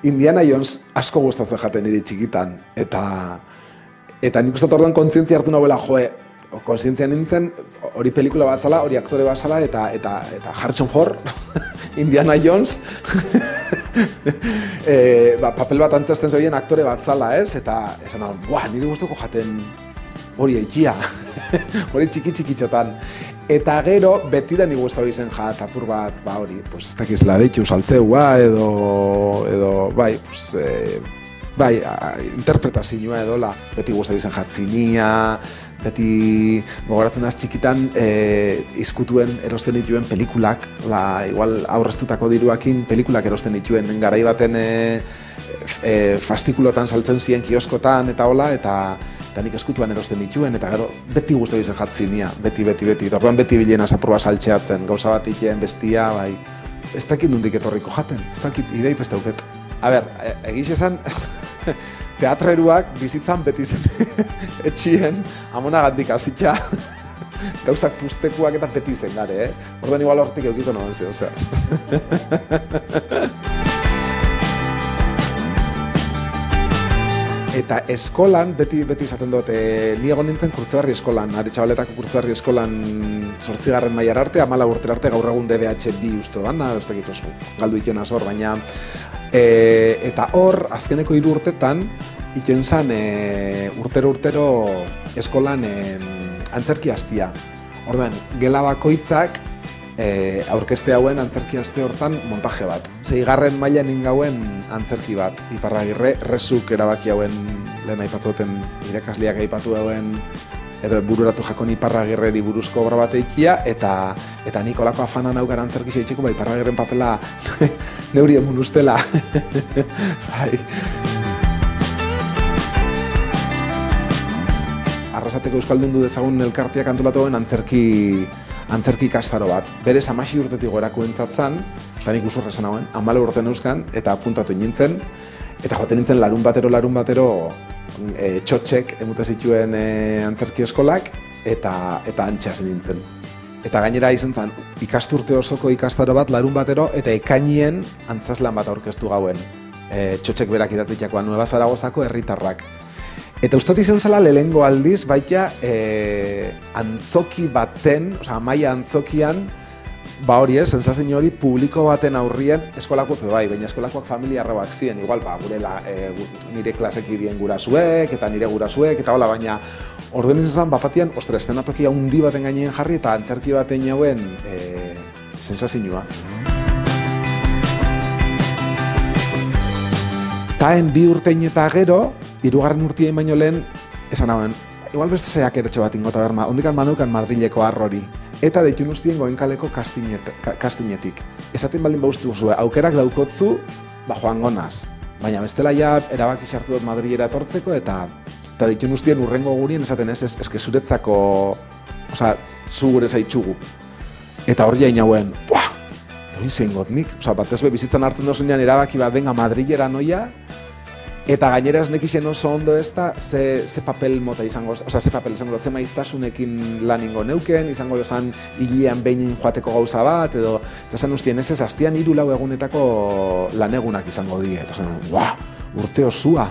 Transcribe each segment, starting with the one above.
Indiana Jones asko gustatzen jaten niri txikitan, eta nik uste orduan kontzientzia hartu nahuela, kontzientzia nintzen, hori pelikula bat zala, hori aktore bat zala, eta Harrison Ford, Indiana Jones, papel bat antzazten zebien aktore bat zala, ez? Eta esan hau, niri guztuko jaten hori eikia, hori txiki-txikitxotan. Eta gero, beti da nigu guztu izen jat, apur bat, hori, ez dakizela deitu, saltzeua, edo, interpretazioa edola, beti guztu izen jat zinia, beti gogoratzen az txikitan izkutuen erosten dituen pelikulak, igual aurreztutako diruakin pelikulak erosten dituen, garai baten fastikulotan saltzen ziren kioskotan eta hola, eta nik eskutuan erosten dituen, eta gero beti guztu izan jatzinia, beti. Orduan beti bilena zapurua saltxeatzen, gauza bat ikien, bestia, ez dakit nondik etorriko jaten, ez dakit idei peste auket. A ber, egiz esan, teatreruak bizitzan beti zen etxien, amonagandik azitxa, gauzak pustekuak eta beti zen gare, Orduan igual hortik eukiko noen zeo zer. Eta eskolan, beti izaten dut, ni egon nintzen Kurtzebarri eskolan, Aretxabaletako Kurtzebarri eskolan 8. mailara arte, 14 urtera arte, gaur egun DBH 2 uste dana, ez dakit oso, galdu iten azor, baina eta hor, azkeneko 3 urtetan, iten zan urtero eskolan antzerki hastia. Orduan, gela bakoitzak aurkeste hauen antzerki aste hortan montaje bat. 6. mailan ingauen antzerki bat. Iparragirre, Rezuk erabaki hauen lehen aipatuten irakasleak aipatu hauen edo bururatu jakon Iparragirreri buruzko obra bat eikia, eta nik olako afana naukar antzerki seitzeko, Iparragirren papela neuri emun ustela. Arrasateko Euskaldundu dezagun elkarteak antolatu hauen antzerki ikastaro bat. Berez 16 urtetik gorako entzatzen, eta nik usurra esan hauen, 14 urte neuzkan, eta apuntatu nintzen, eta joaten nintzen larun batero txotxek emute zituen antzerki eskolak, eta antxas nintzen. Eta gainera izan zen, ikasturte osoko ikastaro bat larun batero, eta ekainien antzazlan bat aurkeztu gauen. Txotxek berak idatzitakoa Nueva Zaragozako herritarrak. Eta ustot izan zela lehengo aldiz, baita antzoki baten, amaia antzokian, hori sensazio hori publiko baten aurrien eskolakoak baina eskolakoak familiarroak ziren, igual, nire klaseki dien gurasuek, eta nire gurasuek, eta hola, baina orduen izan zen, bapatian, eszenatokia handi baten gainean jarri, eta antzerki baten jauen sensazioa. Taen 2 urtein eta gero, 3. urtien baino lehen, esan hauen, igual beste zeak erotxe bat ingota berma, ondikan manukan Madrileko arrori, eta deitu nuztien goenkaleko kastinetik. Esaten baldin bauztu zuen, aukerak daukotzu, joan gonaz. Baina bestela ja erabaki sartu dut Madrilera etortzeko, eta deitu nuztien urrengo gurien esaten eske zuretzako, zu gure zaitxugu. Eta hori jain hauen, doin zein gotnik, batez be bizitzan hartzen dozunean erabaki bat benga Madrilera noia, eta gainera ez nekixen oso ondo ez da, ze papel mota izango, ze papel izango, ze maiztasunekin lan ingo neuken, izango dozan hilean behin joateko gauza bat, edo, eta zen ustien ez hastian 3-4 egunetako lanegunak izango die, eta zen, urte osua,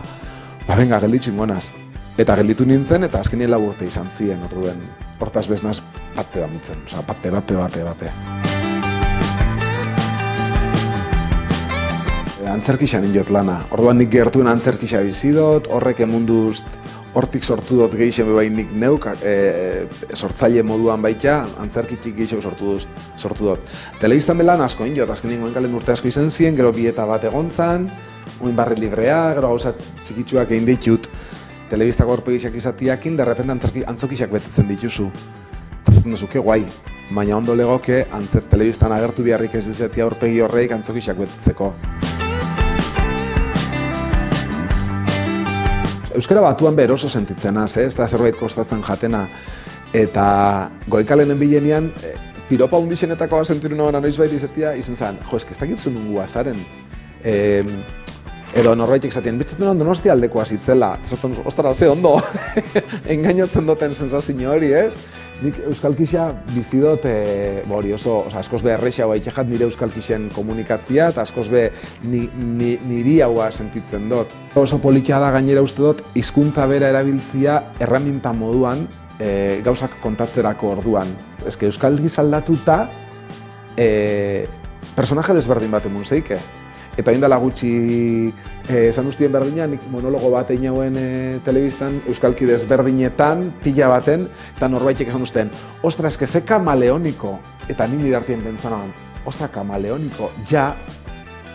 benga, gelditzu ingonaz. Eta gelditu nintzen, eta azkenien 4 urte izan ziren, orduen, hortaz beznaz, batte damutzen, bape. Antzerkisa nindiot lana. Orduan nik gertuen antzerkisa bizidot, horrek emunduz hortik sortu dut gehixen bebain nik neuk, sortzaile moduan baita, antzerkitik gehixen sortu dut. Telebistan belan asko indiot, azkenien goenkalen urte asko izan ziren, gero bieta bat egontzan, uin barri librea, gero gauza txikitsuak egin ditut, telebistako horpegisak izatiakin, derrepende antzokisak betetzen dituzu. Zaten duzu, ke guai, baina ondo legoke, telebistan agertu biharrik ez izatea horpegi horreik antzokisak betetzeko. Euskara Batuan beroso sentitzen az, ez da zerbait kostatzen jatena. Eta goikalenen bilenean, piropa hundixenetakoa sentiru noan anoiz baita izatea, izan zen, eske ez dakitzu nungu azaren. Edo norbaitek esaten, betxetan ondo Donostia aldekoa zitzela. Esaten, ostara, ze ondo, engainatzen duten sensazio hori, ez? Nik euskalkixa bizidot, hori oso, askoz be errexia hoa itxejat nire euskalkixen komunikatzia, eta askoz be niri haua sentitzen dut. Oso politxea da gainera uste dut, hizkuntza bera erabiltzia erraminta moduan gauzak kontatzerako orduan. Eske euskalkiz aldatuta, personaje desberdin bat emun zeike. Eta indala gutxi esan ustien berdina, nik monologo bat egin hauen telebistan, euskalki desberdinetan, pila baten, eta norbaitek esan usten, ostra, eske ze kamaleoniko, eta ni nire artien bentzanan, ostra, kamaleoniko, ja,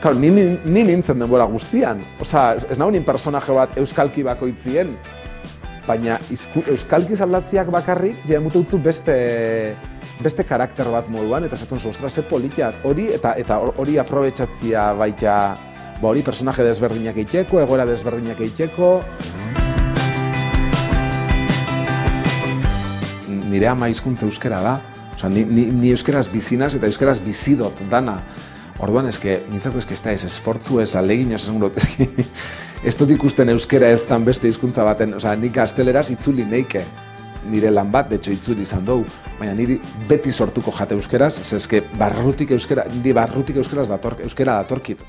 claro, ni nintzen denbora guztian, oza, ez naunin personaje bat euskalki bakoitzien, baina euskalki aldatziak bakarrik, ja emutu utzu beste karakter bat moduan, eta esaten ostra, ze politiat, hori, eta hori aprobetxatzia baita, hori personaje desberdinak eitxeko, egoera desberdinak eitxeko. Nire ama hizkuntza euskera da, osea, ni euskeraz bizinaz eta euskeraz bizidot dana. Orduan, nintzako ez da ez esfortzu ez alegin, esan gurot, ez dut ikusten euskera ez dan beste hizkuntza baten, osea, nik gazteleraz itzuli neike. Nire lan bat, de hecho, itzuli izan dugu, baina niri beti sortuko jate euskeraz, zezke niri barrutik euskera datorkit.